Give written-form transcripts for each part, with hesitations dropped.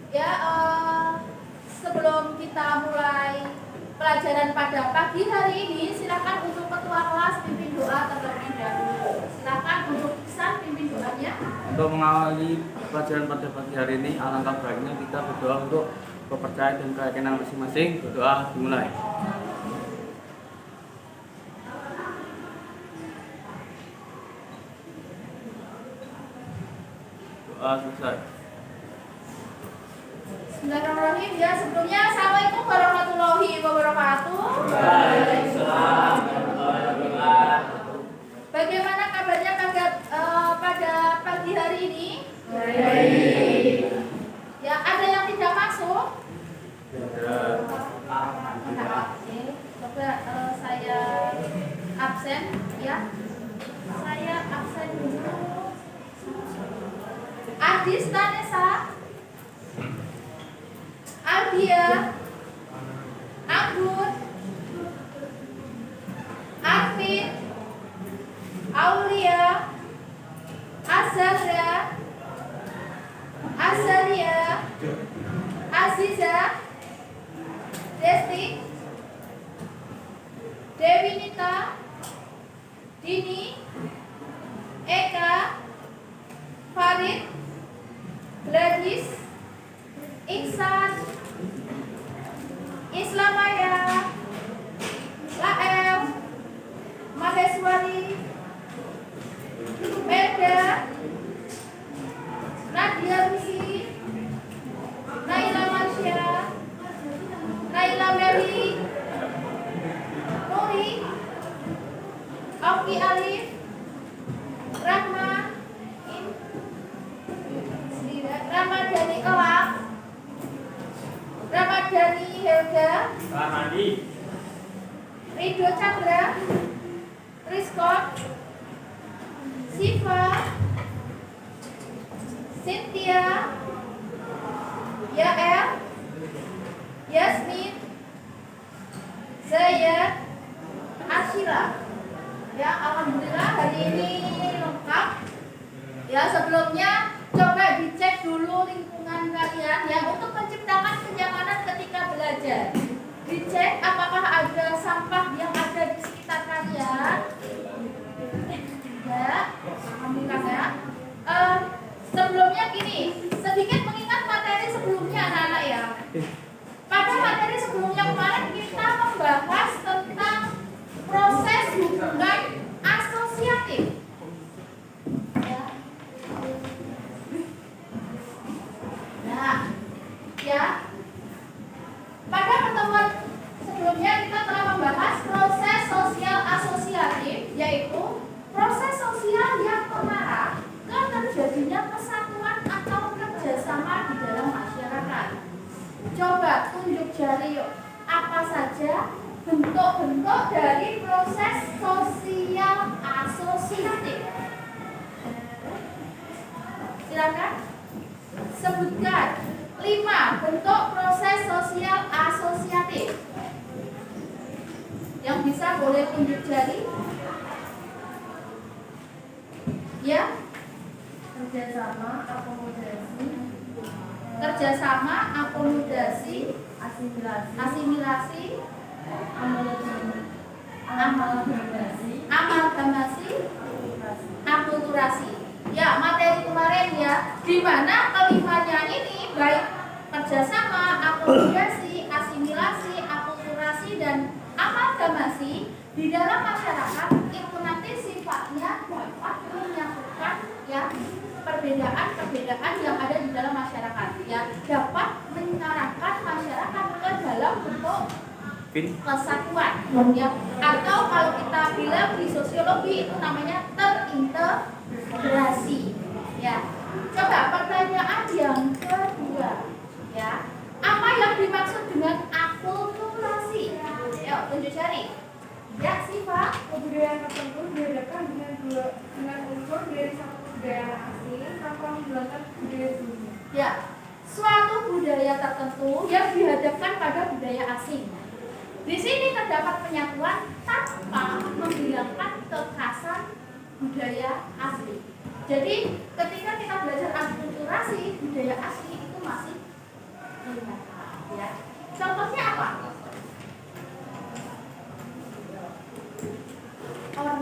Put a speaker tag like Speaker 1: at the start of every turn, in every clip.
Speaker 1: Ya, sebelum kita mulai pelajaran pada pagi hari ini, silakan untuk ketua kelas pimpin doa terlebih dahulu. Silakan untuk Ihsan pimpin doanya.
Speaker 2: Untuk mengawali pelajaran pada pagi hari ini, alangkah baiknya kita berdoa untuk kepercayaan dan keyakinan masing-masing. Berdoa dimulai. Doa selesai.
Speaker 1: Bismillahirrahmanirrahim. Ya, sebelumnya Assalamualaikum warahmatullahi wabarakatuh. Bagaimana kabarnya pada pagi hari ini? Baik. Ya, ada yang tidak masuk? Oke, coba saya absen ya. Saya absen dulu. Adis Tanesa, Ardia, Anggun, Arvin, Aulia, Azandra, Azaria, Aziza, Desti, Dewi Nita, Dini, Eka, Farid, Gladys, Ihsan, Islamaya, Lael, Maheswari, Meda, Nadia Rusi, Naila Marsya, Naila Meli, Nuri, Oki Alif, Rahma, Ramadhani Elang, Ramadhani Helga, Ridho Chandra, Rizkon, Siva, Cynthia, Yael, Yasmin, Zayat, Ashila. Ya, alhamdulillah hari ini lengkap. Ya, sebelumnya coba dicek dulu lingkungan kalian ya untuk menciptakan kenyamanan ketika belajar. Dicek apakah ada sampah yang ada di sekitar kalian. Ya, alhamdulillah ya. Sebelumnya gini, sedikit mengingat materi sebelumnya anak-anak ya. Pada materi sebelumnya kemarin kita membahas tentang proses hubungan asosiatif. Ya, pada pertemuan sebelumnya kita telah membahas proses sosial asosiatif, yaitu proses sosial yang mengarah ke terjadinya kesatuan atau kerjasama di dalam masyarakat. Coba tunjuk jari yuk, apa saja bentuk-bentuk dari proses sosial asosiatif? Silakan sebutkan 5 bentuk proses sosial asosiatif. Yang bisa boleh tunjuk jari. Ya.
Speaker 3: Kerjasama,
Speaker 1: akomodasi, asimilasi, amalgamasi, akulturasi. Ya, materi kemarin ya, di mana kelimanya ini baik kerjasama, akomodasi, asimilasi, akulturasi, dan amalgamasi di dalam masyarakat itu nanti sifatnya dapat menyatukan ya perbedaan-perbedaan yang ada di dalam masyarakat ya, dapat mengarahkan masyarakat ke dalam bentuk kesatuan ya, atau kalau kita bilang di sosiologi itu namanya terintegrasi ya. Coba pertanyaan yang kedua ya, apa yang dimaksud dengan akulturasi? Yuk tunjuk jari. Ya, Siva.
Speaker 3: Kebudayaan tertentu diadakan dengan unsur dari satu kebudayaan asing tanpa menghilangkan budaya sebelumnya.
Speaker 1: Ya, suatu budaya tertentu yang dihadapkan pada budaya asing. Di sini terdapat penyatuan tanpa menghilangkan kekhasan budaya asli. Jadi ketika kita belajar akulturasi,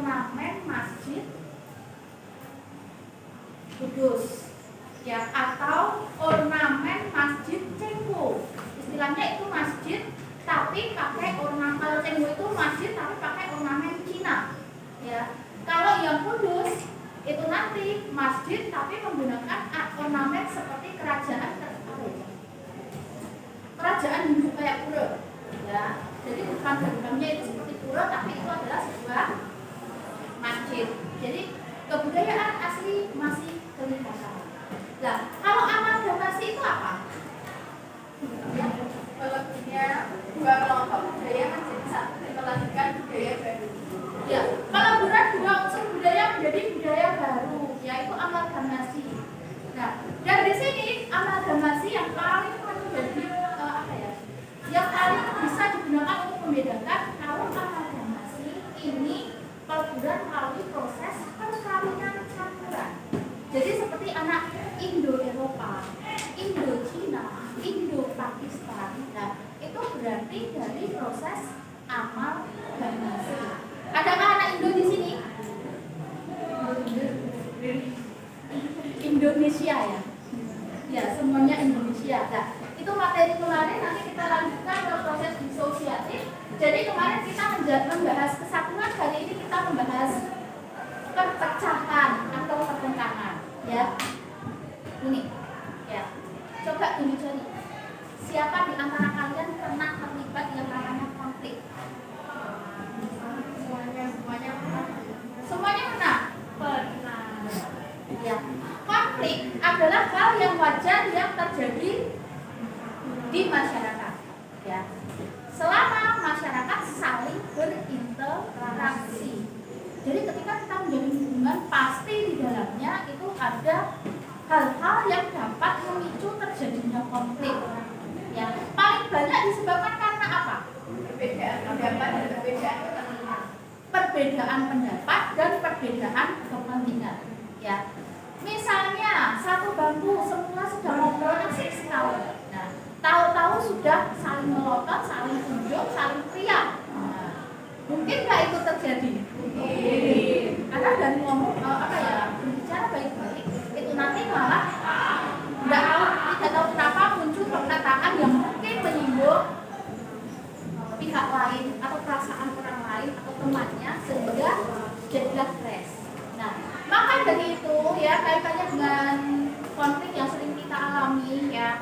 Speaker 1: ornamen masjid Kudus, ya, atau ornamen masjid Cengho. Istilahnya itu masjid tapi pakai ornamen. Kalau Cengho itu masjid tapi pakai ornamen Cina, ya. Kalau yang Kudus itu nanti masjid tapi menggunakan ornamen seperti kerajaan Hindu kayak pura, ya. Jadi bukan gerbangnya itu seperti pura, tapi itu adalah sebuah masjid. Jadi kebudayaan asli masih kelihatan. Nah, kalau amalgamasi itu apa?
Speaker 3: Ya, kalau punya dua kelompok budaya menjadi satu dimelanjutkan budaya baru.
Speaker 1: Ya, peleburan dua unsur budaya menjadi budaya baru, yaitu amalgamasi. Nah, dan di sini amalgamasi yang paling menjadi yang paling bisa digunakan untuk membedakan kalau amalgamasi ini peleburan melalui proses perkawinan campuran. Jadi seperti anak Indo-Eropa, Indo-Cina, Indo-Pakistan. Nah, itu berarti dari proses amalgamasi. Adakah anak Indo di sini? Indonesia, ya. Ya, semuanya Indonesia. Nah, itu materi kemarin, nanti kita lanjutkan ke proses disosiatif. Jadi kemarin kita membahas kesatuan, kali ini kita membahas perpecahan atau pertentangan, ya. Ini, ya. Coba dicari. Siapa di antara kalian pernah terlibat yang namanya konflik? Semuanya pernah? Pernah. Ya. Konflik adalah hal yang wajar yang terjadi di masyarakat, ya. Selama masyarakat saling berinteraksi. Jadi ketika kita menjalin hubungan, pasti di dalamnya itu ada hal-hal yang dapat memicu terjadinya konflik. Ya, paling banyak disebabkan karena apa?
Speaker 3: Perbedaan pendapat dan perbedaan kepentingan.
Speaker 1: Perbedaan pendapat dan perbedaan kepentingan. Ya, misalnya satu bangku semula sudah ngobrol asik sekali. Nah, tahu-tahu sudah saling melotot, saling tunjuk, saling teriak. Nah, mungkin nggak itu terjadi? Mungkin. Karena dari ngomong berbicara baik-baik, itu nanti malah tidak tahu kenapa muncul perkataan yang mungkin menyinggung pihak lain atau perasaan orang lain atau temannya sehingga jadilah crash. Nah, maka dari itu, ya, kaitannya dengan konflik yang sering kita alami, ya,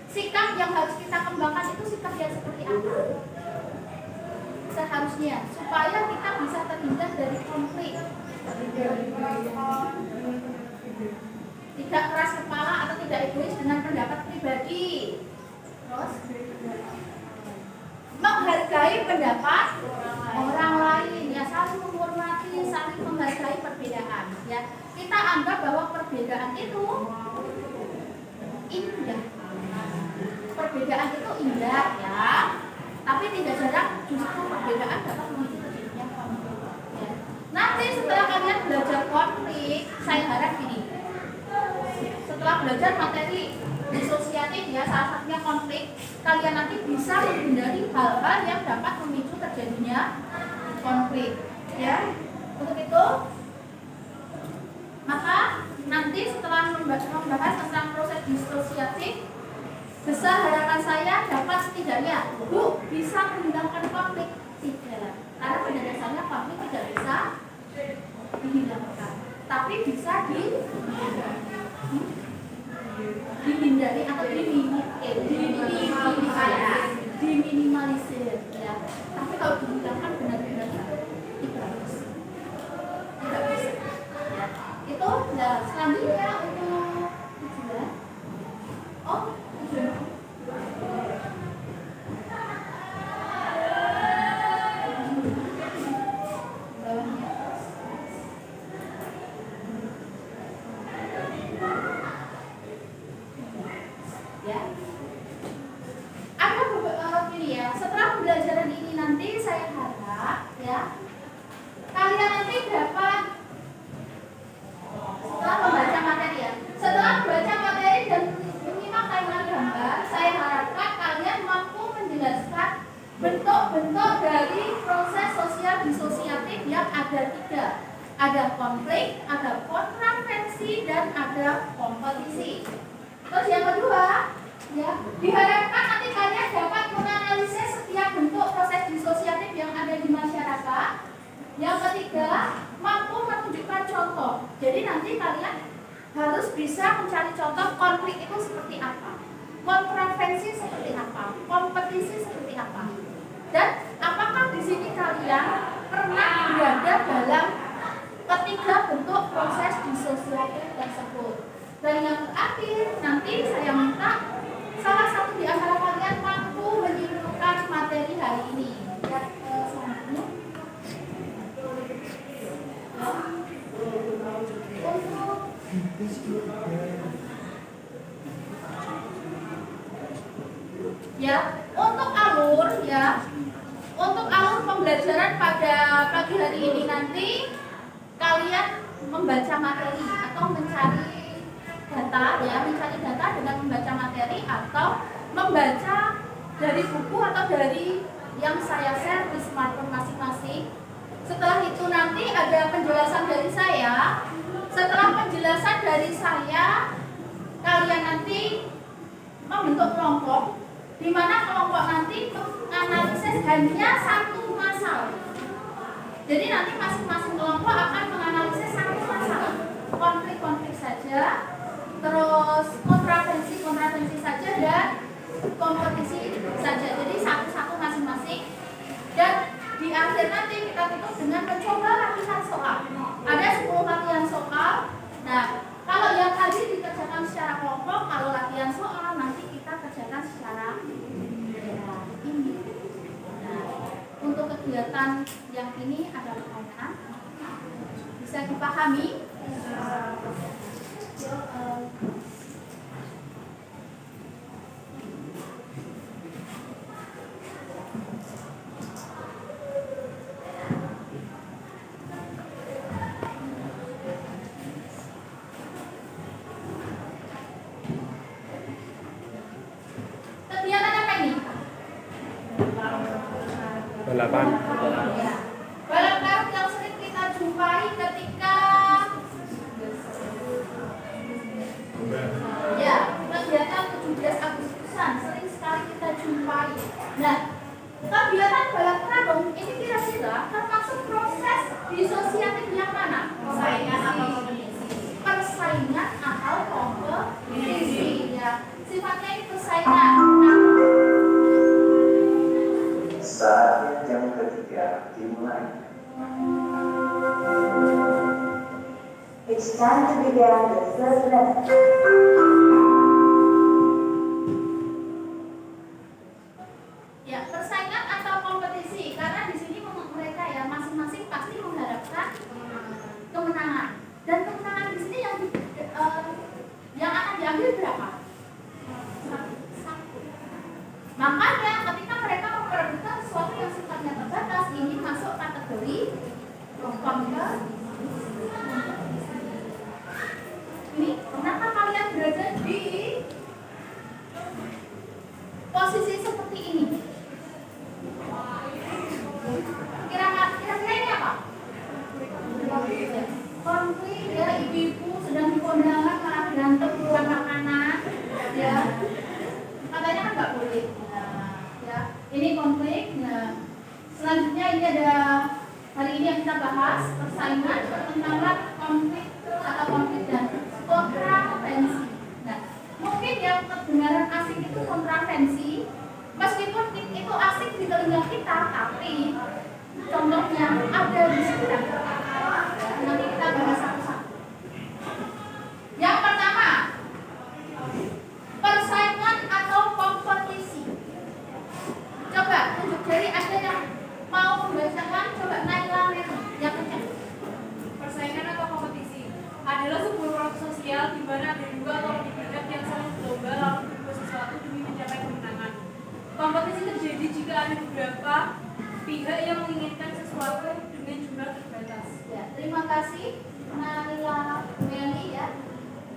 Speaker 1: sikap yang harus kita kembangkan itu sikap yang seperti apa? Seharusnya supaya kita bisa terhindar dari konflik. Tidak keras kepala atau tidak egois dengan pendapat pribadi. Terus menghargai pendapat orang lain, ya, saling menghormati, saling menghargai perbedaan, ya. Kita anggap bahwa perbedaan itu indah. Perbedaan itu indah, ya. Tapi tidak jarang justru perbedaan dapat memicu terjadinya konflik. Ya. Nanti setelah kalian belajar konflik, saya harap gini. Setelah belajar materi disosiatif, ya, salah satunya konflik, kalian nanti bisa menghindari hal-hal yang dapat memicu terjadinya konflik, ya. Untuk itu, maka nanti setelah membahas tentang proses disosiatif, besar harapan saya dapat setidaknya Bu bisa menghilangkan konflik. Tidak, karena pada dasarnya konflik tidak bisa dihilangkan, tapi bisa dihindari atau diminimalisir, ya. Tapi kalau dihilangkan benar-benar tidak bisa, ya. Itu, nah, selanjutnya untuk tujuan. Oh, tujuan. Ya. Ada beberapa gini, ya. Setelah pembelajaran ini nanti saya harap, ya, kalian nanti dapat setelah membaca materi Ada konflik, ada kontravensi, dan ada kompetisi. Terus yang kedua, ya, diharapkan nanti kalian dapat menganalisis setiap bentuk proses disosiatif yang ada di masyarakat. Yang ketiga, mampu menunjukkan contoh. Jadi nanti kalian harus bisa mencari contoh konflik itu seperti apa, kontravensi seperti apa, kompetisi seperti apa. Dan apakah di sini kalian pernah berada dalam ketiga bentuk proses disosiatif tersebut? Dan yang terakhir, nanti saya minta salah satu di antara kalian mampu menyimpulkan materi hari ini. Ya, selanjutnya. Untuk alur pembelajaran pada pagi hari ini nanti kalian membaca materi atau mencari data dengan membaca materi atau membaca dari buku atau dari yang saya share di smartphone masing-masing. Setelah itu nanti ada penjelasan dari saya. Setelah penjelasan dari saya, kalian nanti membentuk kelompok, di mana kelompok nanti menganalisis hanya satu masalah. Jadi nanti masing-masing kelompok akan menganalisis satu masalah, konflik-konflik saja, terus kontravensi saja, dan kompetisi saja. Jadi satu-satu masing-masing. Dan di akhir nanti kita tutup dengan mencoba latihan soal. Ada 10 latihan soal. Nah, kalau yang tadi dikerjakan secara kelompok, kalau latihan soal nanti kita kerjakan secara ini. Nah, untuk kegiatan yang ini ada pertanyaan? Bisa dipahami?
Speaker 4: Balapan.
Speaker 1: Balap karung yang sering kita jumpai ketika kegiatan 17 Agustusan sering sekali kita jumpai. Nah, kegiatan balap karung ini kira-kira termasuk proses disosiatif yang mana? Persaingan atau kompetisi? Persaingan atau kompetisi, ya. Sifatnya ini persaingan.
Speaker 5: Saatnya jam ketiga dimulai.
Speaker 6: It's time to begin the first lesson.
Speaker 1: Ya, persaingan atau kompetisi, karena di sini mereka ya masing-masing pasti mengharapkan kemenangan. Dan kemenangan di sini yang akan diambil berapa? Satu. Makanya ketika mereka memperebutkan sesuatu yang sifatnya terbatas, ini masuk kategori kompetisi. Ini kenapa kalian berada di posisi seperti ini? Kira-kira ini apa? Konflik, ya, ibu-ibu sedang di kondangan malah berantem keluar makanan, ya. Katanya kan nggak boleh. Ya, ini konflik. Nah, selanjutnya ini ada hari ini yang kita bahas persaingan, pertentangan, konflik atau konflik dan kontravensi. Nah, mungkin yang kedengaran asing itu kontravensi, meskipun itu asing di telinga kita, tapi contohnya ada di sini. Nanti kita bahas satu-satu. Yang pertama, persaingan atau kompetisi. Coba tunjuk jari, ada yang mau membacakan, coba Naila yang kencang.
Speaker 3: Persaingan atau kompetisi adalah sebuah proses sosial di mana ada dua atau lebih pihak yang saling berlomba lalu berbuat sesuatu demi mencapai kemenangan. Kompetisi terjadi jika ada beberapa pihak yang menginginkan sesuatu dengan jumlah terbatas.
Speaker 1: Ya, terima kasih Naila Meli, ya.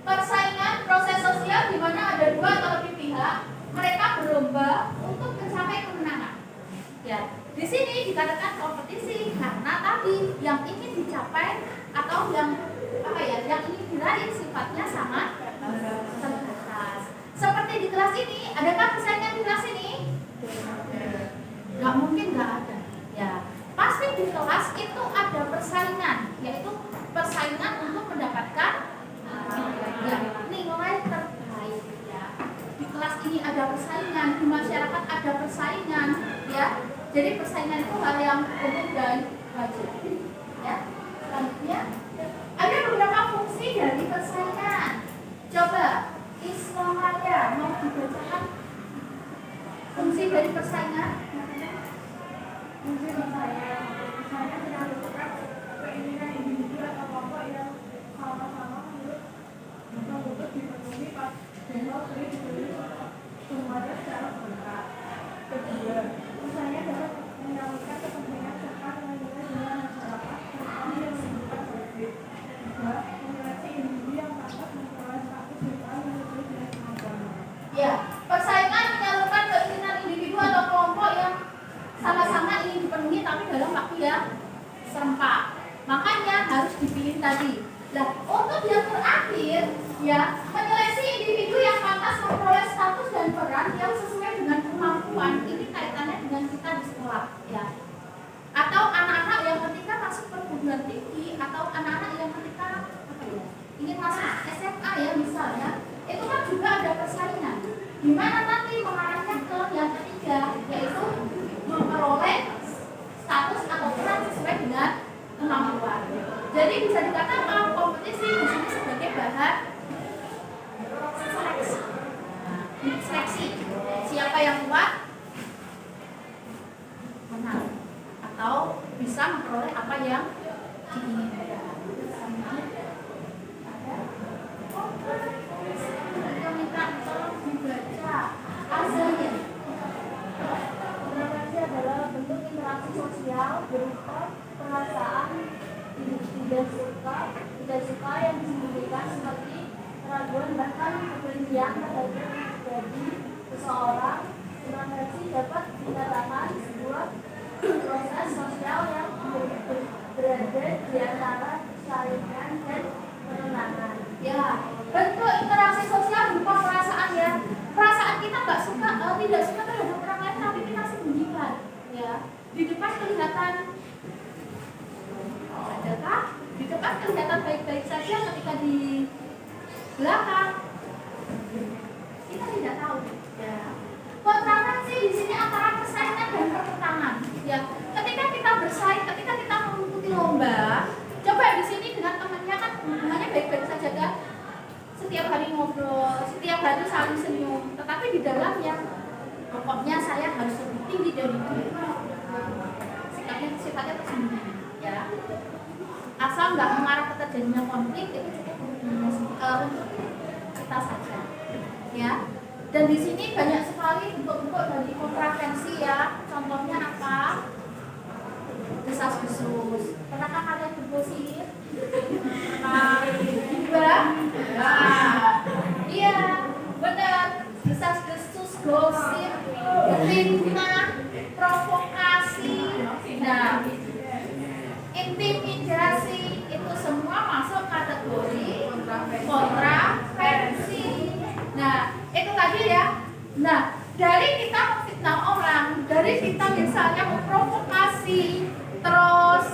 Speaker 1: Persaingan proses sosial di mana ada dua atau lebih pihak, mereka berlomba untuk mencapai kemenangan. Ya, di sini dikatakan kompetisi karena tadi yang ingin dicapai atau yang apa ya, yang ingin diraih sifatnya sangat terbatas. Seperti di kelas ini, adakah persaingan di kelas ini? Nggak mungkin nggak ada. Ya, pasti di kelas itu ada persaingan, yaitu persaingan untuk mendapatkan ya, nilai terbaik. Ya, di kelas ini ada persaingan, di masyarakat ada persaingan. Ya, jadi persaingan itu hal yang umum dan wajar. Ya, selanjutnya ada beberapa fungsi dari persaingan. Coba Islamaya mau dibacakan fungsi dari persaingan.
Speaker 3: Fungsi persaingan tidak merupakan keinginan individu atau kelompok yang sama-sama untuk dipenuhi padahal sering diberi semuanya secara berkah. Kedua, persaingan dapat menyalurkan kepentingan serta kemajuan masyarakat terutama yang membutuhkan profit. Kedua, menyeleksi individu yang pantas memperoleh status sosial yang sesuai dengan kemampuannya.
Speaker 1: Ya, persaingan menyalurkan keinginan individu atau kelompok yang sama-sama ingin dipenuhi tapi dalam waktu yang serempak. Makanya harus dipilih tadi. Nah, untuk yang terakhir, ya, menyeleksi individu yang pantas memperoleh status dan peran yang sesuai dengan kemampuan. Ini kaitannya dengan kita di sekolah, ya. Atau anak-anak yang ketika masuk perguruan tinggi atau anak-anak yang ketika apa ya, ingin masuk SMA ya misalnya, itu kan juga ada persaingan. Di mana nanti mengarahnya ke yang ketiga, yaitu memperoleh status atau peran sesuai dengan kemampuan. Jadi bisa dikatakan kompetisi di sini sebagai bahan seleksi. Seleksi. Siapa yang kuat menang atau bisa memperoleh apa yang diinginkan. Kita minta tolong dibaca azalnya. Toleransi adalah bentuk interaksi sosial berupa perasaan tidak suka yang disembunyikan seperti keraguan bahkan kebencian terhadap pribadi seseorang. Toleransi dapat dikatakan sebuah proses sosial yang berada di antara kesaringan dan penenangan. Ya, bentuk interaksi sosial berupa perasaan ya. Perasaan kita nggak suka, tidak suka terhadap orang lain tapi kita sembunyikan. Ya, di depan kelihatan adakah? Di depan kelihatan baik-baik saja, ketika di belakang kita tidak tahu. Ya. Kontravensi di sini antara persaingan dan pertentangan. Ya, ketika kita bersaing, ketika kita mengikuti lomba, coba di sini dengan temannya kan hubungannya baik-baik saja kan? Setiap hari ngobrol, setiap hari saling senyum. Tetapi di dalamnya, pokoknya saya harus lebih tinggi dari dia. Sifatnya tersembunyi. Ya. Asal nggak mengarah ke terjadinya konflik itu cukup untuk kita saja, ya. Dan di sini banyak sekali bentuk-bentuk dari kontravensi ya. Contohnya apa? Desas-desus. Pernahkah kalian bergosip? Pernah? Iya, benar. Desas-desus, gosip, fitnah, provokasi. Nah, intimidasi itu semua masuk kategori kontravensi. Nah, itu tadi ya. Nah, dari kita memfitnah orang, dari kita misalnya memprovokasi, terus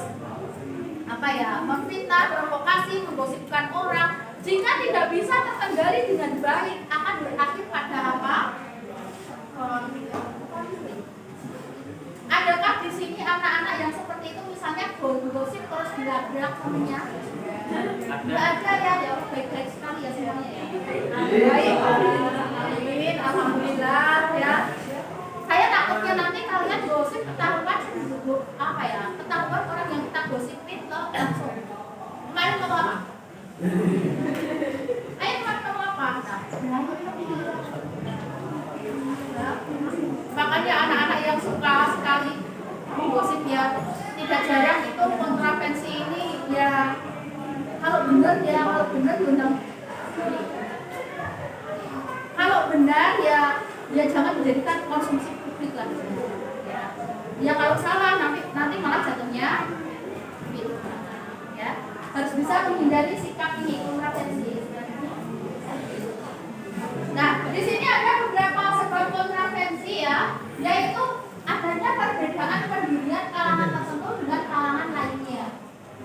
Speaker 1: apa ya, memfitnah, provokasi, menggosipkan orang, jika tidak bisa terkendali dengan baik, akan berakhir pada apa? Adakah di sini anak-anak yang seperti itu misalnya gosip terus dilabrak temennya? Nggak ada ya, ya baik-baik sekali ya semuanya ya. Baik, amin, alhamdulillah ya. Saya takutnya nanti kalian gosip ketahuan apa ya? Ketahuan orang yang kita gosipin loh langsung. Kemarin ngomong apa? Ayo kemarin ngomong apa? Makanya anak-anak yang suka sekali menggosip ya, tidak jarang itu kontravensi ini ya. Kalau benar ya, kalau benar undang. Kalau benar ya, ya jangan menjadikan konsumsi publik lah. Ya kalau salah nanti malah jatuhnya fitnah. Ya. harus bisa menghindari sikap ini kontravensi. Nah, di sini ada beberapa sebab kontravensi ya, yaitu adanya perbedaan pendirian kalangan tertentu dengan kalangan lainnya.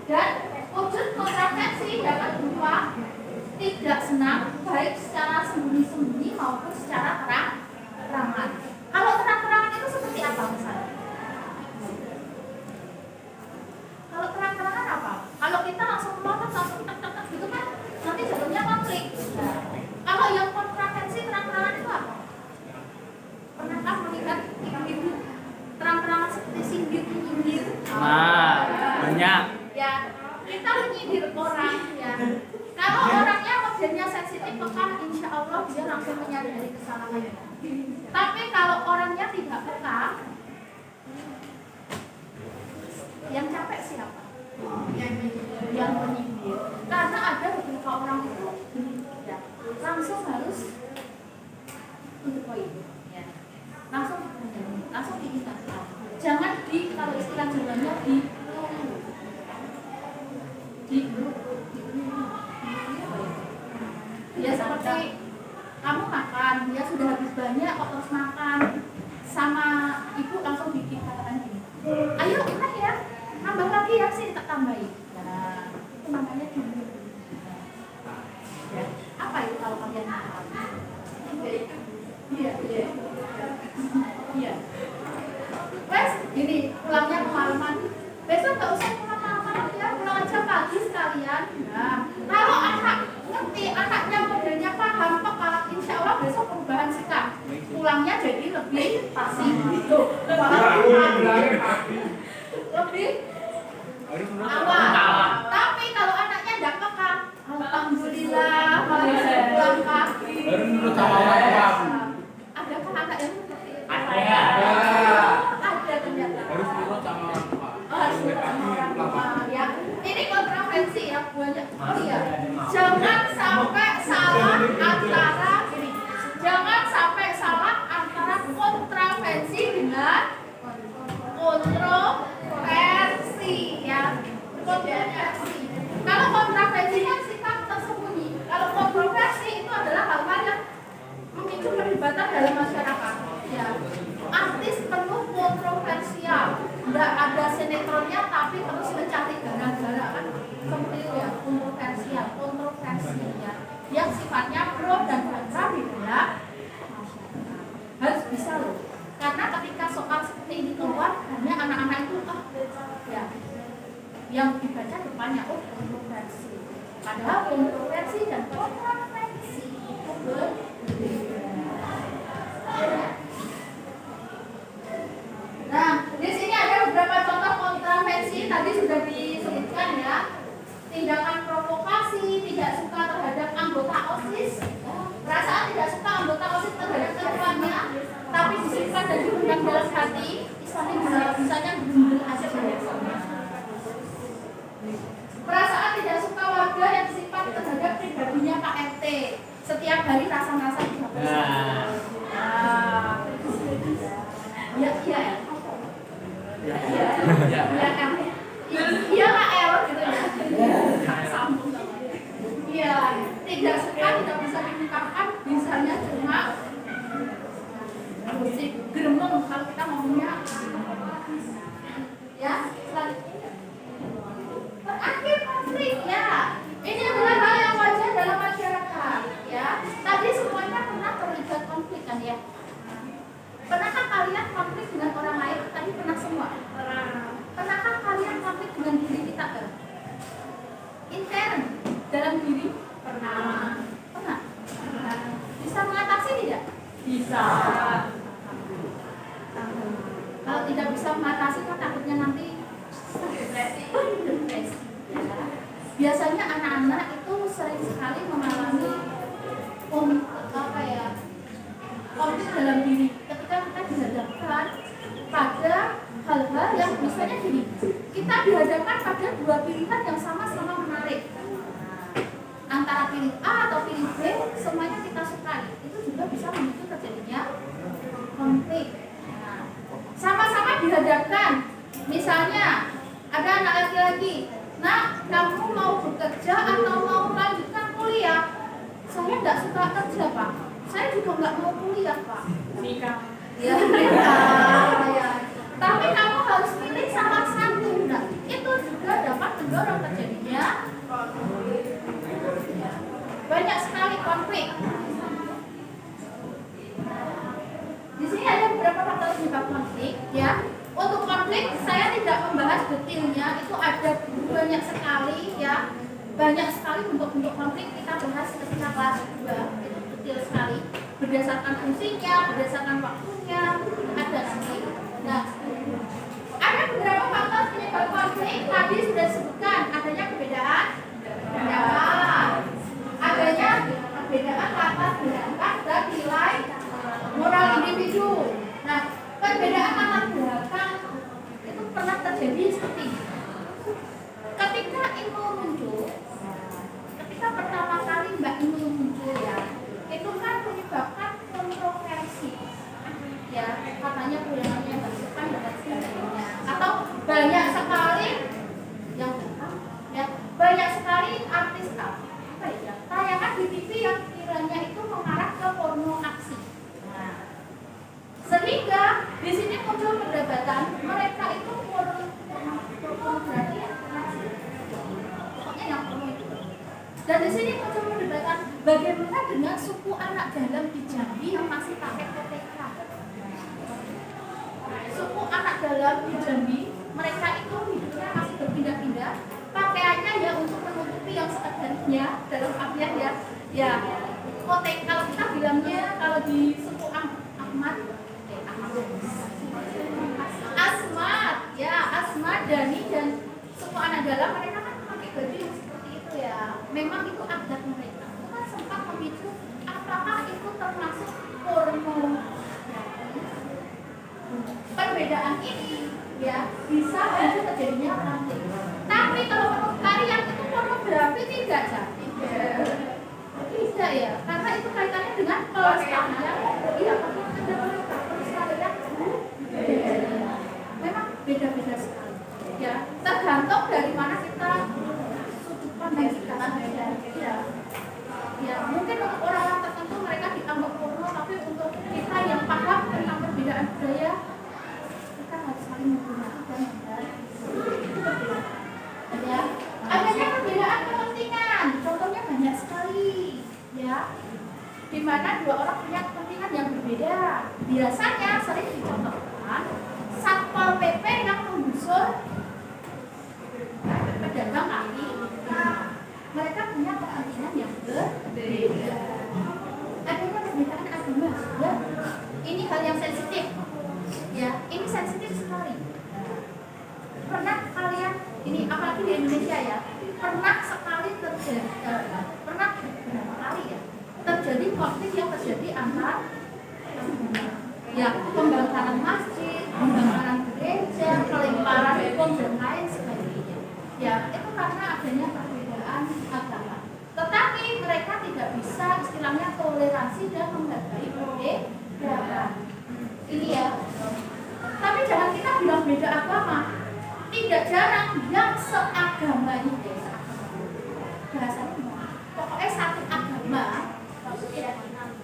Speaker 1: Dan wujud kontravensi dapat berupa tidak senang, baik secara sembunyi-sembunyi maupun secara terang-terangan. Kalau terang-terangan itu seperti apa misalnya? Kalau terang-terangan apa? Kalau kita langsung melotot, langsung tek-tek gitu kan, nanti jadinya konflik. Kalau yang kontravensi terang-terangan itu apa? Pernahkah melihat ibu-ibu terang-terangan seperti sindir-nyindir?
Speaker 2: Nah, banyak.
Speaker 1: Ya, kita menyindir orang ya. Kalau orangnya modelnya sensitif, maka insya Allah dia langsung menyadari kesalahannya. Tapi kalau orangnya tidak peka, yang capek siapa? Yang menyindir. Karena ada beberapa orang itu ya, langsung harus untuk poin, ya. Langsung diingatkan. Jangan kalau istilah Jawanya ya seperti kamu makan, ya sudah habis banyak kok terus makan, sama ibu langsung bikin katakan gini, ayo makan ya, tambah lagi ya, sini tak tambahin. Nah, itu namanya gini. Ya, apa itu kalau kalian makan? Iya. Wes, gini, pulangnya kemalaman. Besok nggak usah pulang malam ya, pulang aja pagi sekalian. Nah, kalau anak ngerti, anaknya modelnya paham, peka, insya Allah besok perubahan sikap. Pulangnya jadi lebih pasif gitu. Lebih awal. Tapi kalau anaknya nggak peka, alhamdulillah malah bisa pulang pagi. Adakah anak yang seperti itu? Ada ternyata.
Speaker 2: Harus nurut sama orang tua.
Speaker 1: Harus nurut sama orang tua ya. Ini kontravensi ya, banyak. Oh iya. Jangan sampai salah antara ini. Jangan sampai salah antara kontravensi dengan kontroversi ya. Kontroversi. Kalau kontravensi kan sikap tersembunyi. Kalau kontroversi itu adalah hal-hal yang memicu perdebatan dalam masyarakat. Ya. Artis penuh kontroversial, nggak ada sinetronnya tapi terus mencari gara-gara kan seperti itu ya, kontroversi ya, yang sifatnya pro dan kontra di dalam masyarakat. Harus bisa loh, karena ketika soal seperti ini keluar, hanya anak-anak itu ya, yang dibaca depannya kontroversi. Padahal kontroversi dan kontroversi itu berbeda. Nah, di sini ada beberapa contoh kontravensi, tadi sudah disebutkan ya. Tindakan provokasi, tidak suka terhadap anggota OSIS, perasaan tidak suka anggota OSIS terhadap ketuanya, tapi disimpan dan dipendam dalam hati, istilahnya bisanya bundel aja. Perasaan tidak suka warga yang disimpan terhadap pribadinya Pak RT, setiap hari rasa-rasa tidak bisa. Iya Pak El gitu ya. Iya, tidak suka, tidak bisa diungkapkan, bisanya cuma musik gremeng kalau kita ngomongnya. Ya, selanjutnya. Terakhir konflik ya. Ini adalah hal yang wajar dalam masyarakat ya. Tadi semuanya pernah terlibat konflik kan ya. Pernahkah kalian konflik dengan orang lain? Tadi pernah semua. Pernahkah kalian konflik dengan diri kita? Intern dalam diri? Pernah. Bisa mengatasi tidak? Bisa. Kalau tidak bisa mengatasi kan takutnya nanti depresi. Biasanya anak-anak itu sering sekali mengalami konflik dalam diri ketika kita dihadapkan pada hal-hal yang misalnya gini, kita dihadapkan pada dua pilihan yang sama-sama menarik, antara pilih A atau pilih B, semuanya kita sukai, itu juga bisa memicu terjadinya konflik. Nah, sama-sama dihadapkan, misalnya ada anak laki-laki, nah kamu mau bekerja atau mau melanjutkan kuliah? Saya nggak suka kerja, Pak. Saya juga nggak mau kuliah, Pak.
Speaker 3: Nikah.
Speaker 1: Ya, nikah. Ya. Tapi kamu harus pilih salah satu. Nah, itu juga dapat mendorong terjadinya banyak sekali konflik. Di sini ada beberapa faktor penyebab konflik, ya. Untuk konflik saya tidak membahas detailnya, itu ada banyak sekali, ya. Banyak sekali bentuk-bentuk konflik kita bahas ketika kelas 2, itu detail sekali. Berdasarkan fungsinya, berdasarkan waktunya, ada nanti. Nah, ada beberapa faktor penyebab konflik tadi sudah disebutkan, adanya perbedaan pendapat, adanya perbedaan latar belakang dan nilai moral individu. Nah, perbedaan latar belakang itu pernah terjadi seperti ini. Ketika Inul muncul, ketika pertama kali Mbak Inul muncul, ya, itu kan menyebabkan kontroversi, ya, katanya kuliahnya nggak suka dan sebagainya, atau banyak sekali yang datang, ya, banyak sekali artis apa ya, tayangan di TV yang kiranya itu mengarah ke porno aksi. Nah, sehingga di sini muncul perdebatan mereka itu pornografi ya, pokoknya yang porno itu. Dan di sini muncul perdebatan bagaimana dengan suku anak dalam di Jambi yang masih pakai PTK. Suku anak dalam di Jambi, mereka itu hidupnya masih berpindah-pindah, pakaiannya ya untuk menutupi yang sekedarnya, dalam artian ya kotek, kalau kita bilangnya kalau di suku Ahmad, Asmat, ya, Asmat, Dani dan suku anak dalam, mereka kan pakai baju yang seperti itu, ya. Memang itu adat mereka. Itu kan sempat memicu apakah itu termasuk porno. Perbedaan ini, ya, bisa memicu terjadinya konflik. Tapi kalau menurut kalian itu pornografi tidak, jadi tidak, ya, karena itu kaitannya dengan pelestarian. Iya, karena ada pelestarian budaya. Memang beda-beda sekali, ya, tergantung dari mana kita sudut pandang kita, ya. Ya, mungkin untuk orang tertentu mereka dianggap porno, tapi untuk kita yang paham tentang perbedaan budaya, kita harus saling menggunakan dan berbeda. Ya, adanya perbedaan kepentingan, contohnya banyak sekali, ya, di mana dua orang punya kepentingan yang berbeda. Biasanya sering dicontohkan Satpol PP yang menggusur pedagang kaki. Nah, mereka punya kepentingan yang berbeda. Adanya perbedaan agama, ya. Ini hal yang sensitif, ya. Ini sensitif sekali. Pernah kalian, ini apalagi di Indonesia, ya, pernah sekali terjadi, pernah berapa kali, ya, terjadi konflik yang terjadi antar, ya, pembakaran masjid, pembakaran gereja, pelemparan bom dan lain sebagainya. Ya, itu karena adanya perbedaan agama. Tetapi mereka tidak bisa istilahnya toleransi dan menghargai perbedaan. Ini, ya. Tapi jangan kita bilang beda agama. Tidak jarang yang seagama ini, bahasanya pokoknya satu agama,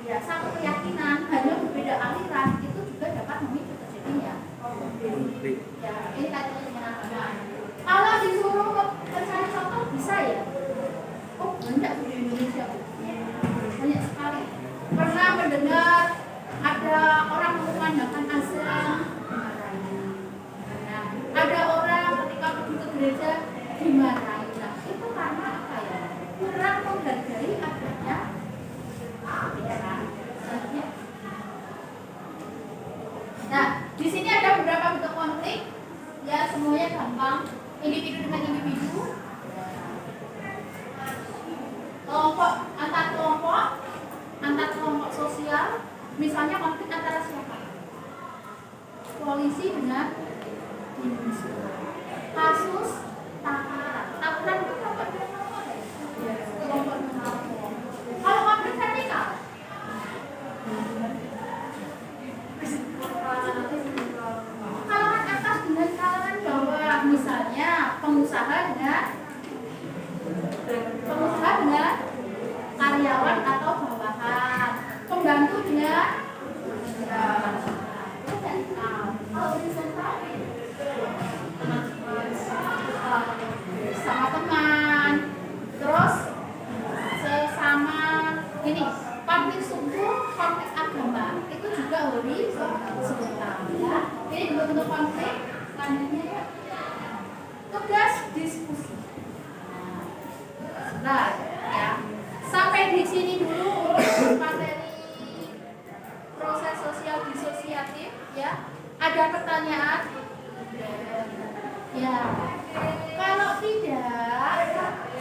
Speaker 1: ya, satu keyakinan, hanya berbeda aliran, itu juga dapat memicu terjadinya konflik. Ya, ini kaitannya dengan agama. Kalau disuruh mencari contoh bisa, ya. Oh, banyak di Indonesia, banyak sekali. Pernah mendengar ada orang mengumandangkan azan, nah, ada orang ketika pergi ke gereja dimarahi. Nah, itu karena apa, ya? Kurang menghargai adanya perbedaan. Nah, di sini ada beberapa bentuk konflik, ya, semuanya gampang. Individu dengan individu, kelompok antar kelompok sosial, misalnya konflik antara siapa? Polisi dengan Indonesia. Kasus tawuran itu kelompok kelompok. Kalau konflik vertikal, kalangan atas dengan kalangan bawah, misalnya pengusaha dengan ya. Sampai di sini dulu untuk materi proses sosial disosiatif ya. Ada pertanyaan? Ya. Kalau tidak,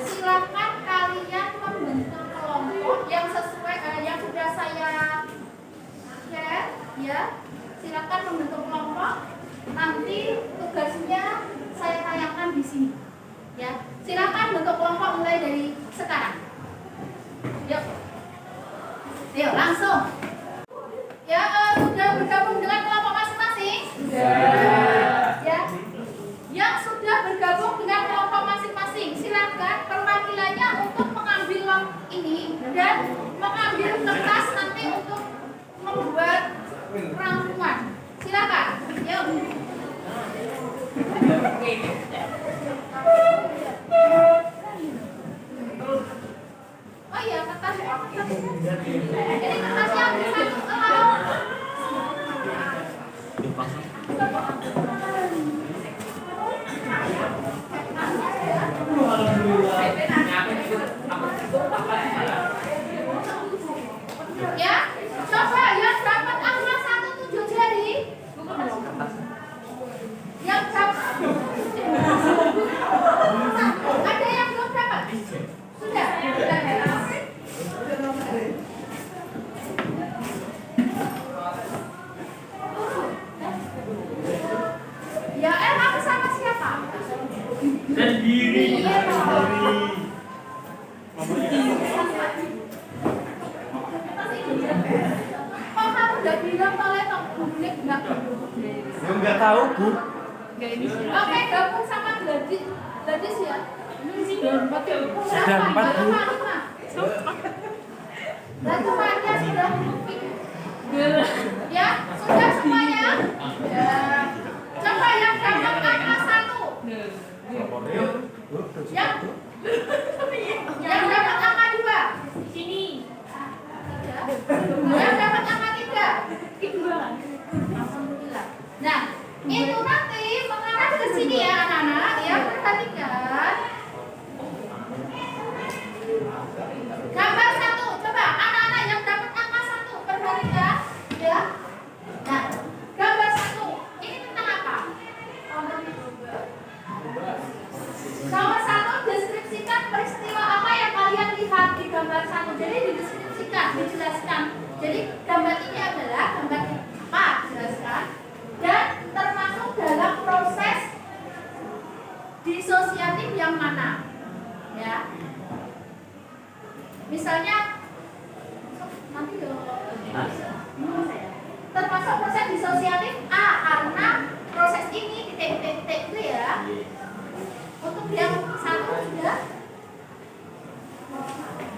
Speaker 1: silakan kalian membentuk kelompok yang sesuai yang sudah saya share ya. Silakan membentuk kelompok. Nanti tugasnya saya tayangkan di sini. Ya. Silakan bentuk kelompok mulai dari sekarang. Yuk. Yuk, langsung. Ya, sudah bergabung dengan kelompok masing-masing? Sudah. Ya. Yang sudah bergabung dengan kelompok masing-masing, silakan perwakilannya untuk mengambil ini dan mengambil kertas nanti untuk membuat rangkuman. Silakan. Yuk. Oh iya, kertas. Ini kertasnya satu. Ya, coba yang dapat angka 17 jari. Yang dapat. Ada yang belum dapat? Sudah. Ya, kamu sama siapa?
Speaker 4: Sendiri.
Speaker 1: Iya, kok kamu udah bilang oleh publik enggak?
Speaker 4: Enggak tahu, Bu.
Speaker 1: Oke, gabung sama Gladys. Gladys ya?
Speaker 4: Sudah 4, Bu.
Speaker 1: Dan temannya sudah ya, sudah semuanya? Ya. Coba yang dapat angka 1. Yang dapat angka 2.
Speaker 3: Sini.
Speaker 1: Yang dapat angka 3. Alhamdulillah. Nah, itu nanti mengarah ke sini ya anak-anak, ya perhatikan. Gambar 1, coba anak-anak yang dapat angka 1 perhatikan, ya. Nah, gambar 1 ini tentang apa? Nomor 1, deskripsikan peristiwa apa yang kalian lihat di gambar 1. Jadi dideskripsikan, dijelaskan. Jadi gambar ini adalah gambar apa? Jelaskan. Dan termasuk dalam proses disosiatif yang mana? Ya. Misalnya nanti termasuk proses disosiatif A karena proses ini titik-titik itu ya. Untuk yang 1 sudah.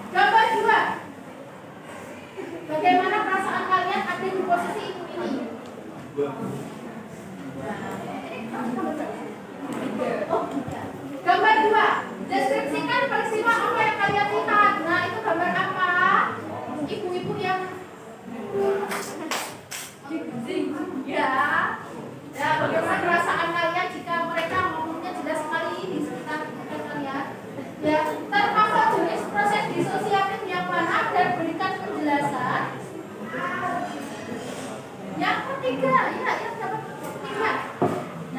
Speaker 1: Gambar 2. Bagaimana perasaan kalian ada di posisi ini? Oh, gambar 2. Deskripsikan peristiwa apa yang kalian lihat. Nah, itu gambar apa? Ibu-ibu yang ya. Ya, bagaimana perasaan kalian jika mereka ngomongnya jelas sekali di sekitar kalian? Ya, termasuk jenis proses disosiatif yang mana dan berikan penjelasan. Yang ketiga, ya, yang dapat ketiga.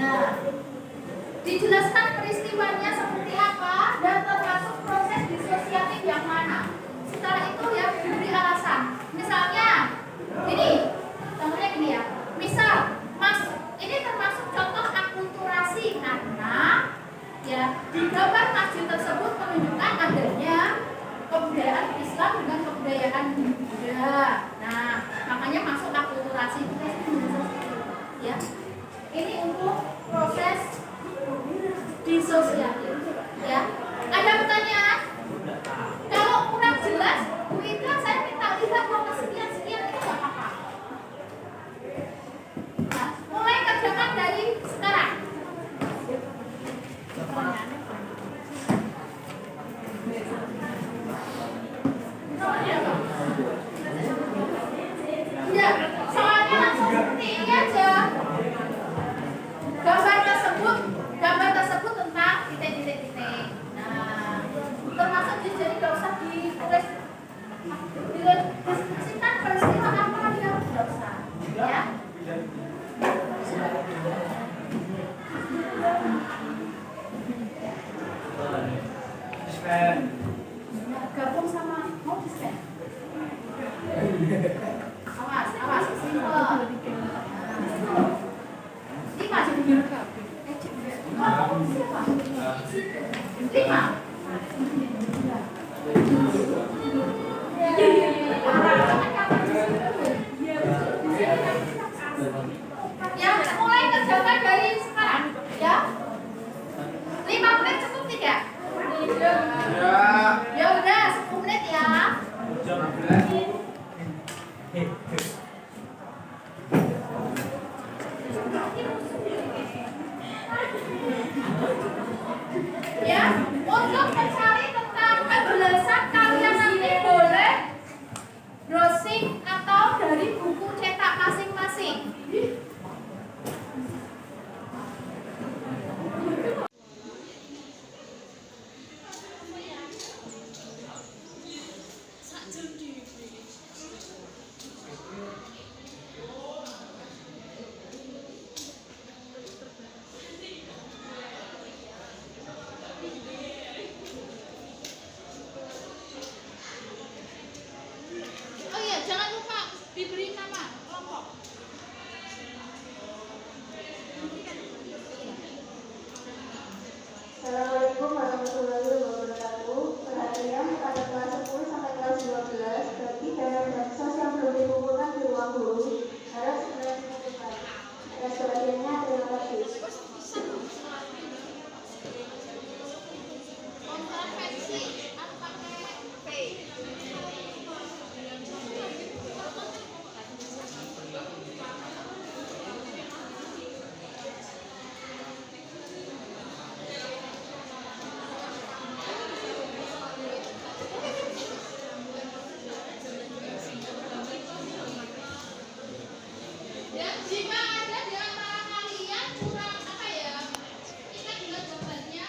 Speaker 1: Nah, dijelaskan peristiwanya seperti apa dan termasuk proses disosiatif yang mana. Setelah itu ya diberi alasan. Misalnya, ini, contohnya gini ya. Misal, Mas, ini termasuk contoh akulturasi karena ya di gambar masjid tersebut menunjukkan adanya kebudayaan Islam dengan kebudayaan Buddha. Nah, makanya masuk akulturasi. Ya, ini untuk proses disosiatif. Ya, ada pertanyaan? Kalau kurang jelas, Bu Ita, saya minta lihat nomor sekian-sekian itu nggak apa-apa. Nah, mulai kerjakan dari sekarang. Ya, soalnya langsung seperti ini aja. Gambar tersebut tentang titik-titik. Nah, menulis diskusikan peristiwa apa yang berdosa, ya. Gabung sama mau dispen. Awas, simple. 5. Yang mulai kerjakan dari sekarang, ya. 5 menit cukup tidak? Ya udah, 10 menit ya. Ya, untuk mencari tentang penjelasan kalian nanti boleh browsing atau dari buku cetak masing-masing. Oh iya, jangan lupa diberi nama kelompok.
Speaker 6: Assalamualaikum warahmatullahi wabarakatuh. Perhatian pada kelas 10 sampai kelas 12 bagi dana bansos yang belum dikumpulkan di ruang guru harus segera dikumpulkan. Atas perhatiannya terima kasih.
Speaker 1: Kontrafeksi atau pakai P. Dan jika ada di antara kalian kurang apa ya, ingat juga jawabannya,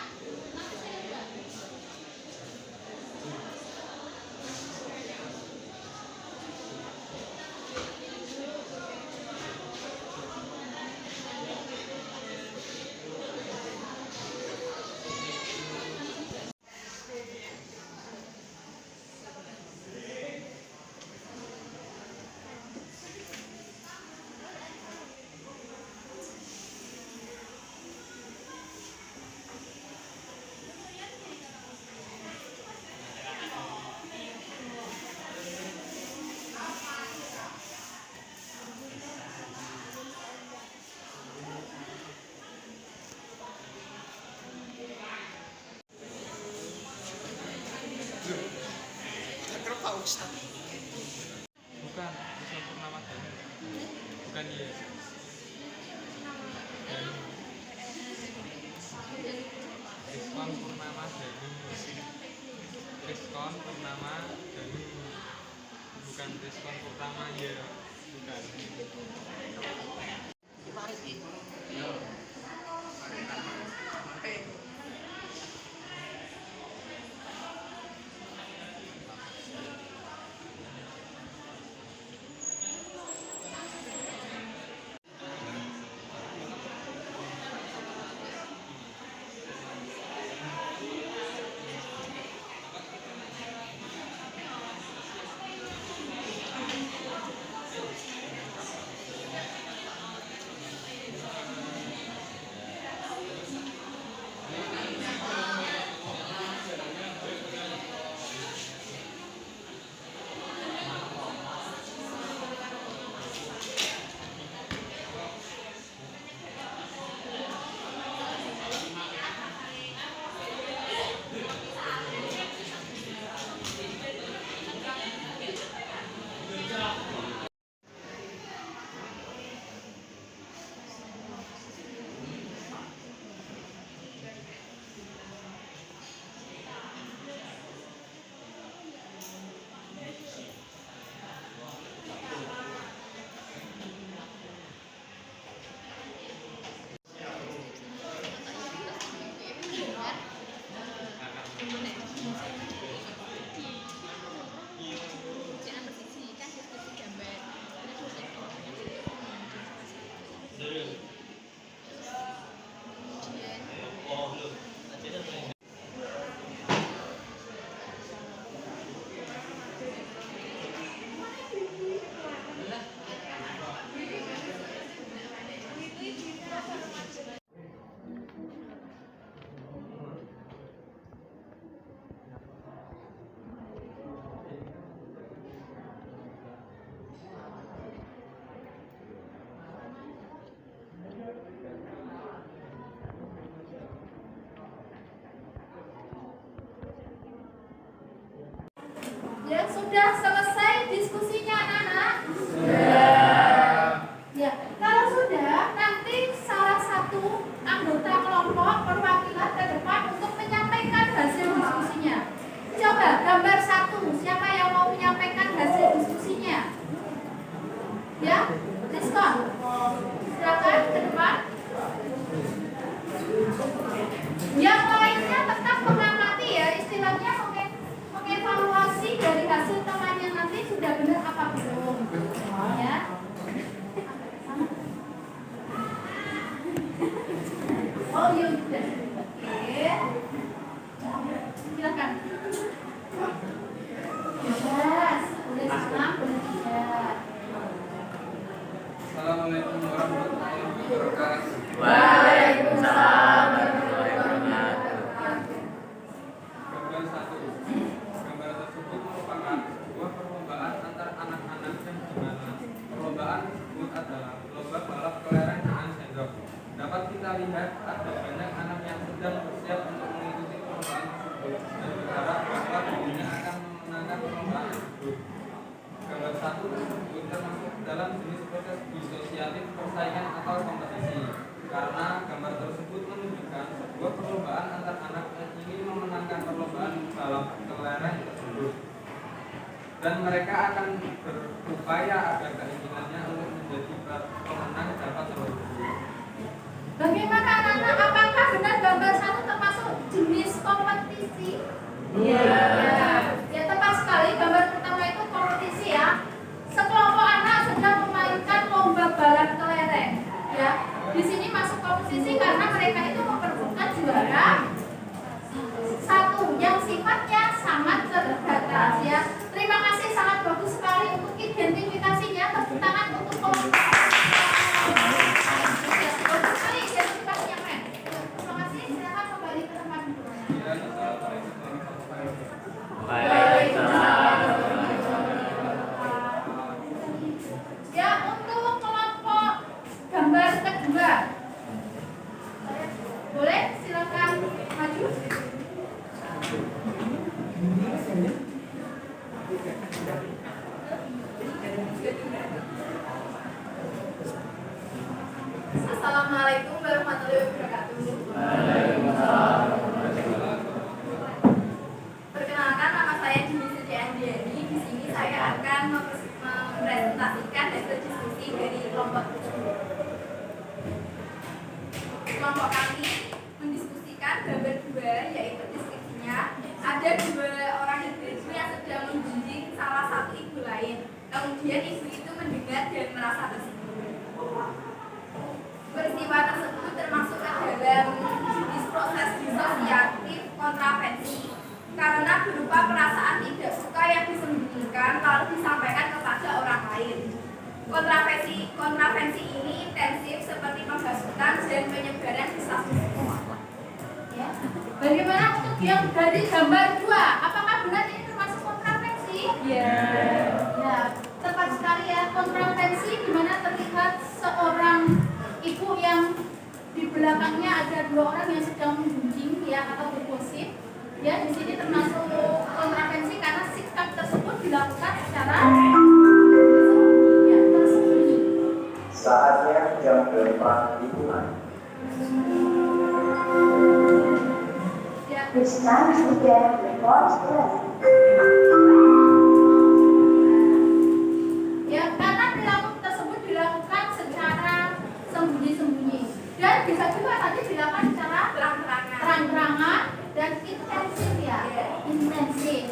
Speaker 1: nanti saya ubah.
Speaker 2: Bukan, Rizwan Purnama Danu. Bukan dia. Danu. Rizwan Purnama Danu. Rizwan Purnama Danu. Bukan Rizwan Purnama ya. Bukan.
Speaker 1: Sudah selesai diskusinya anak-anak? Ya, kalau sudah, nanti salah satu anggota kelompok perwakilan ke depan untuk menyampaikan hasil diskusinya. Coba gambar 1, siapa yang mau menyampaikan hasil diskusinya? Ya, Rizkon, silakan ke depan. Yang lainnya tetap mengamati ya, istilahnya mengevaluasi dari hasil temannya nanti sudah benar apa belum. Ya. Oh iya, sudah. Oke. Silakan. Bebas, boleh salam, boleh tidak.
Speaker 2: Assalamualaikum warahmatullahi wabarakatuh.
Speaker 4: Waalaikumsalam warahmatullahi wabarakatuh.
Speaker 2: Gambar 1. Gambar tersebut merupakan sebuah perlombaan antar anak-anak yang dimana perlombaan tersebut adalah lomba balap kelereng dengan sendok. Dapat kita lihat ada banyak anak yang sedang bersiap untuk mengikuti perlombaan tersebut dan berharap bahwa dirinya akan memenangkan perlombaan tersebut. Gambar 1 tersebut termasuk dalam jenis proses disosiatif persaingan atau kompetisi karena gambar tersebut menunjukkan sebuah perlombaan antar anak yang ingin memenangkan perlombaan balap kelereng tersebut dan mereka akan berupaya agar keinginannya untuk menjadi pemenang dapat terwujud.
Speaker 1: Bagaimana anak-anak? Apakah benar gambar 1 termasuk jenis kompetisi?
Speaker 4: Iya.
Speaker 1: Ya, tepat sekali. Gambar pertama itu kompetisi ya. Sekelompok anak sedang memainkan lomba balap kelereng. Ya, di sini masuk kompetisi karena mereka itu memperebutkan juara 1 yang sifatnya sangat terbatas ya. Terima kasih, sangat bagus sekali untuk identifikasinya. Tepuk tangan untuk kompetisi. Bagus sekali identifikasinya, men. Terima kasih. Silakan kembali ke tempat duduknya. Ya, untuk kelompok gambar kedua, boleh silakan maju.
Speaker 3: Assalamualaikum warahmatullahi wabarakatuh. Perkenalkan, nama saya Dini Setiandiani. Di sini saya akan mempresentasikan hasil diskusi dari kelompok kami mendiskusikan gambar 2, yaitu deskripsinya. Ada 2 orang ibu yang sedang menjunjing salah satu ibu lain. Kemudian ibu itu mendengar dan merasa tersinggung. Peristiwa tersebut termasuk ke dalam proses disosiatif kontravensi karena berupa perasaan tidak suka yang disembunyikan lalu disampaikan kepada orang lain. Kontravensi ini intensif seperti penghasutan dan penyebaran disabilitas. Ya. Bagaimana untuk yang dari gambar 2? Apakah benar ini termasuk kontravensi?
Speaker 1: Ya, tepat sekali ya. Kontravensi di mana terlihat seorang ibu yang di belakangnya ada 2 orang yang sedang mengunjing ya atau bergosip. Ya, di sini termasuk kontravensi karena sikap tersebut dilakukan secara tersembunyi.
Speaker 5: Saatnya jam 8 dimulai.
Speaker 1: Ya.
Speaker 6: Krishna sudah berkonsep.
Speaker 1: Ya, karena tersebut dilakukan secara sembunyi-sembunyi dan bisa juga tadi dilakukan secara terang-terangan dan intensif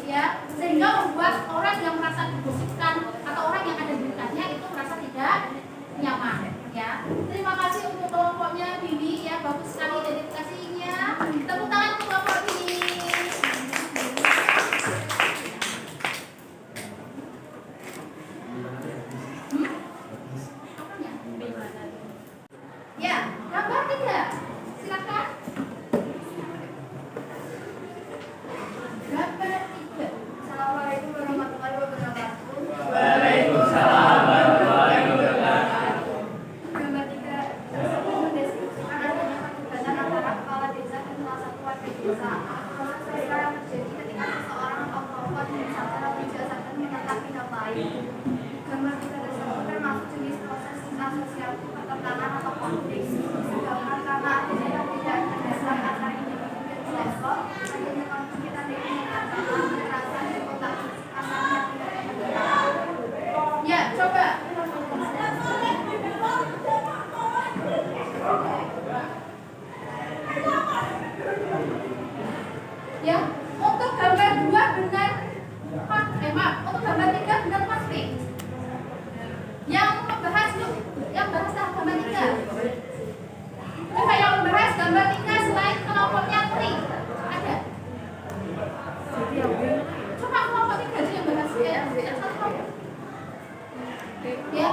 Speaker 1: ya, sehingga membuat orang yang merasa digosipkan atau orang yang ada di dekatnya itu merasa tidak nyaman ya. Terima kasih untuk kelompoknya Bibi ya, bagus sekali identifikasinya. Tepuk tangan untuk kelompok Bibi.
Speaker 3: lain. Gambar 3.1 termasuk jenis proses asosiasi pertentangan atau konflik disebabkan karena adanya ketidakjelasan antara individu dan kelompok, adanya konflik dengan ancaman kekerasan di otak asalnya tidak terkendali.
Speaker 1: Ya, coba. Ya, untuk gambar 2 benar untuk gambar 3 benar konflik. Yang membahas yang bahas gambar 3. Coba yang membahas gambar 3 selain kelompoknya tri. Ada? Coba kelompok 3 aja yang bahas ya. Ya.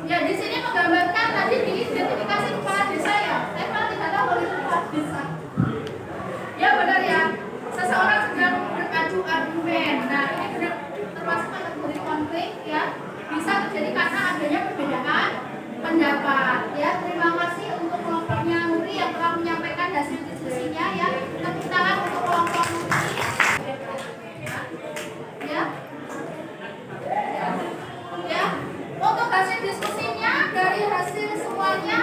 Speaker 1: Ya, di sini menggambarkan tadi diidentifikasi kepala desa ya. Saya malah tidak tahu kalau itu kepala desa. Ya benar ya. Seseorang sedang beradu argumen. Nah, ini benar termasuk kategori konflik ya. Bisa terjadi karena adanya perbedaan pendapat ya. Terima kasih untuk kelompoknya Nuri yang telah menyampaikan hasil diskusinya ya. Tepuk tangan untuk kelompok Nuri. Ya. Ya. Untuk hasil diskusinya dari hasil semuanya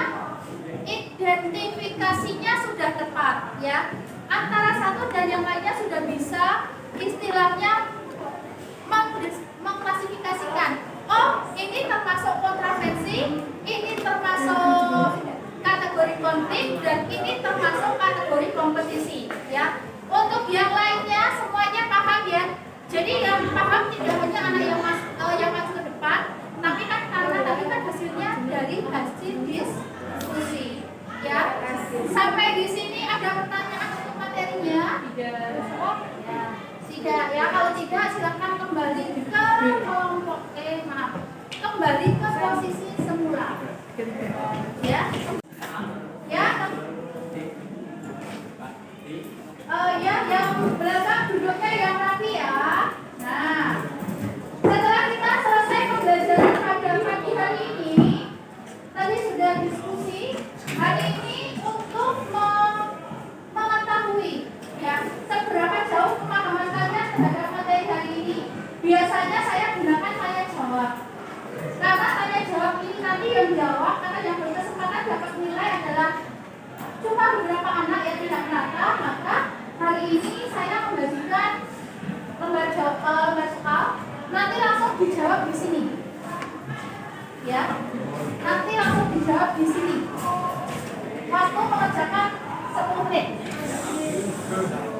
Speaker 1: identifikasinya sudah tepat ya. Antara satu dan yang lainnya sudah bisa istilahnya mengklasifikasikan. Oh, ini termasuk kontravensi, ini termasuk kategori konflik, dan ini termasuk kategori kompetisi ya. Untuk yang lainnya semuanya paham ya. Jadi yang paham tidak hanya anak yang masuk ke depan, tapi kan karena tadi kan hasilnya dari hasil diskusi ya. Sampai di sini ada pertanyaan untuk materinya? Tidak ya. Kalau tidak silakan kembali ke kelompok kembali ke posisi semula ya. Ya. Ya, yang belakang duduknya yang rapi ya. Nah, setelah kita selesai pembelajaran pada pagi hari ini, tadi sudah diskusi. Hari ini untuk mengetahui ya seberapa jauh pemahaman kalian terhadap materi hari ini. Biasanya saya gunakan tanya jawab. Karena tanya jawab ini nanti yang jawab karena yang berkesempatan dapat nilai adalah cuma beberapa anak yang tidak merata, maka hari ini saya membagikan lembar soal. Nanti langsung dijawab di sini. Ya. Nanti langsung dijawab di sini. Waktu mengerjakan 10 menit.
Speaker 4: 10.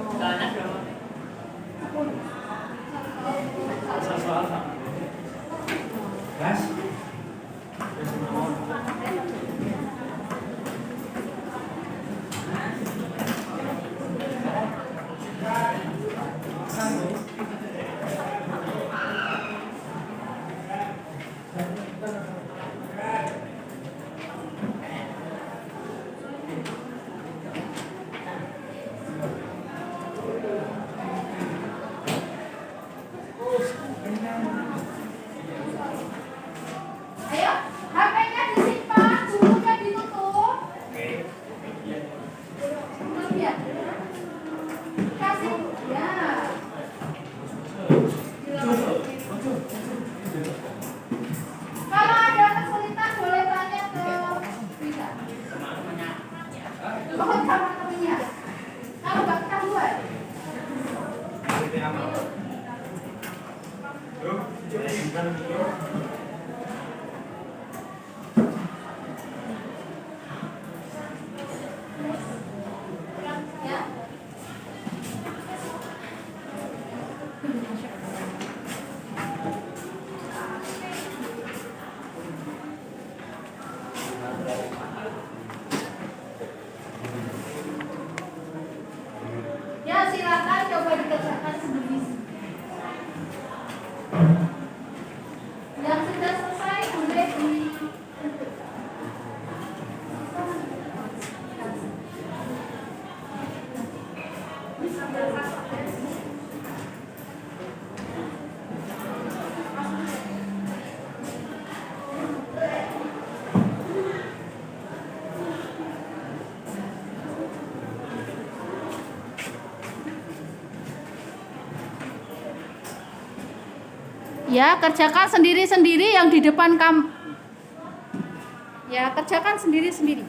Speaker 1: Ayo, HP-nya disimpan, bukunya ditutup. Tutup ya. Kasih ya. Kalau ada kesulitan boleh tanya ke Wida. Oh, sama temennya. Kalau nggak ketahuan. Ya. Ya, silakan coba dikerjakan sendiri. Yang Ya, kerjakan sendiri-sendiri yang di depan kamu. Ya, kerjakan sendiri-sendiri.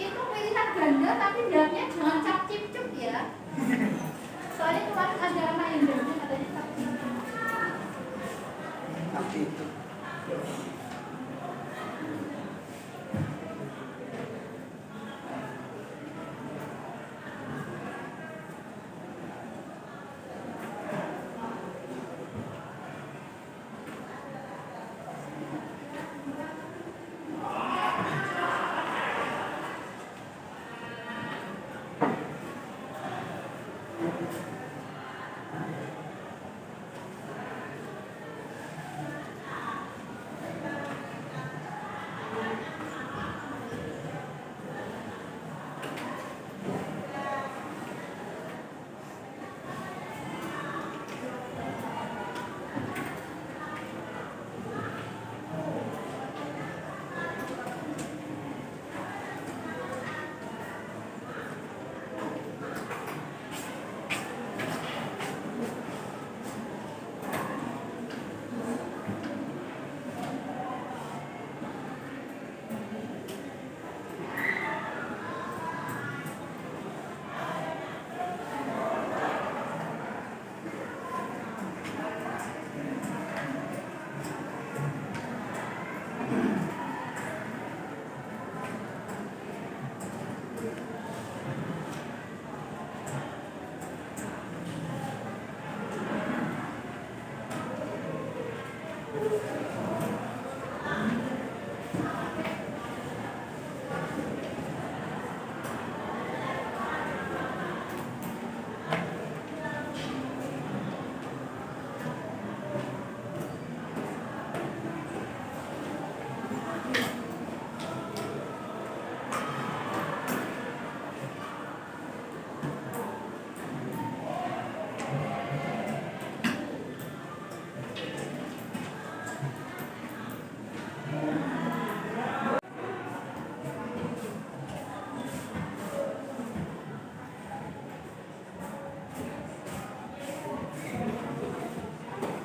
Speaker 1: Itu pilihan ganda tapi jawabnya jangan cap cip cup ya. Soalnya kemarin ada anak yang jawabnya katanya cap cip.
Speaker 4: Tapi itu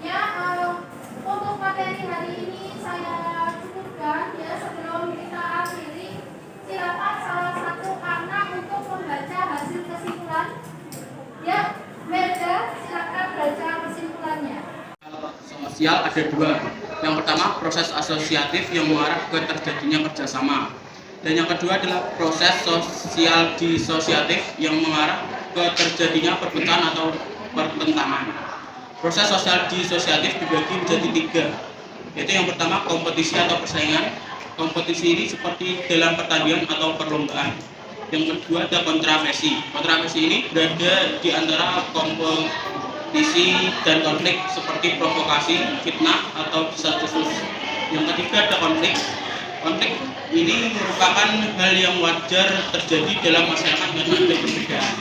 Speaker 1: Ya, untuk materi hari ini saya cukupkan ya. Sebelum kita akhiri, silakan salah satu anak untuk membaca hasil kesimpulan. Ya, Merda, silakan baca kesimpulannya.
Speaker 7: Sosial ada dua. Yang pertama proses asosiatif yang mengarah ke terjadinya kerjasama, dan yang kedua adalah proses sosial disosiatif yang mengarah ke terjadinya perpecahan atau pertentangan. Proses sosial disosiatif dibagi menjadi tiga, yaitu yang pertama kompetisi atau persaingan. Kompetisi ini seperti dalam pertandingan atau perlombaan. Yang kedua ada kontraversi. Kontraversi ini berada di antara kompetisi dan konflik seperti provokasi, fitnah, atau desas-desus. Yang ketiga ada konflik. Konflik ini merupakan hal yang wajar terjadi dalam masyarakat karena ada perbedaan.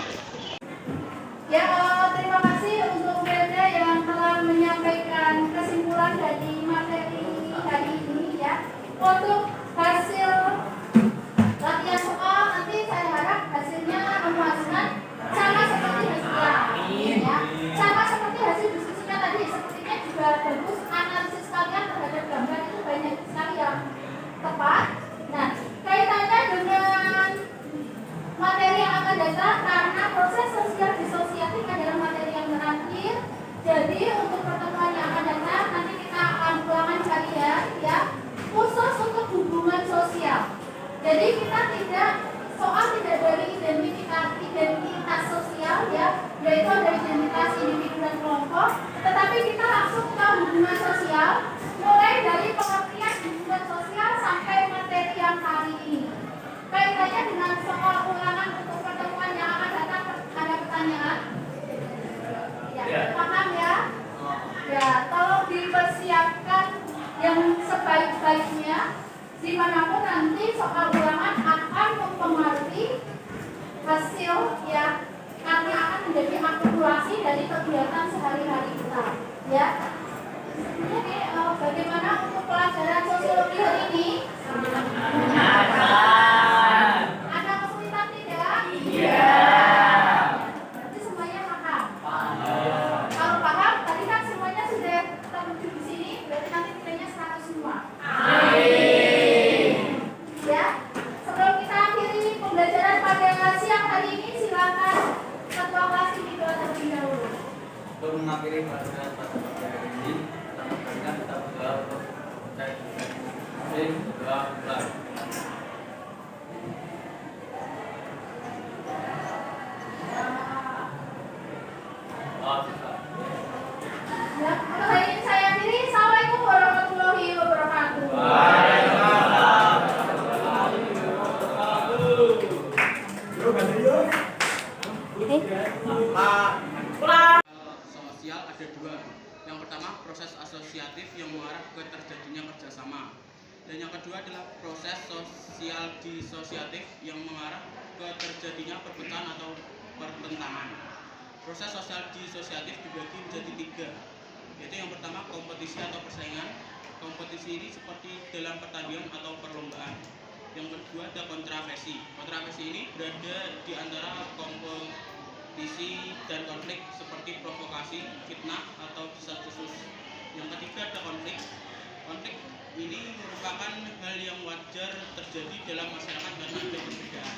Speaker 1: Ya, terima kasih untuk Merda yang telah menyampaikan kesimpulan dari materi dipersiapkan yang sebaik-baiknya, dimanapun nanti soal ulangan akan mempengaruhi hasil ya, karena akan menjadi akumulasi dari kegiatan sehari-hari kita ya. Jadi bagaimana untuk pelajaran sosiologi hari ini? Ada kesulitan tidak?
Speaker 4: Iya.
Speaker 1: Berarti semuanya paham? Kalau paham, tadi kan semuanya sudah terwujud di sini, berarti nanti nilainya 100 semua. Ya, sebelum kita akhiri pembelajaran pada siang hari ini, silakan ketua kelas ini terlebih dahulu.
Speaker 2: Untuk mengakhiri pelajaran pada pagi hari ini, pertama-tama kita berdoa untuk berdoa ulang.
Speaker 1: Ya, untuk hari ini saya akhiri. Assalamualaikum warahmatullahi wabarakatuh.
Speaker 7: Sosial ada dua. Yang pertama proses asosiatif yang mengarah ke terjadinya kerjasama, dan yang kedua adalah proses sosial disosiatif yang mengarah ke terjadinya perpecahan atau pertentangan. Proses sosial disosiatif dibagi menjadi tiga, yaitu yang pertama kompetisi atau persaingan. Kompetisi ini seperti dalam pertandingan atau perlombaan. Yang kedua ada kontrafesi. Kontrafesi ini berada di antara kompetisi dan konflik seperti provokasi, fitnah, atau desas-desus. Yang ketiga ada konflik. Konflik ini merupakan hal yang wajar terjadi dalam masyarakat karena ada perbedaan.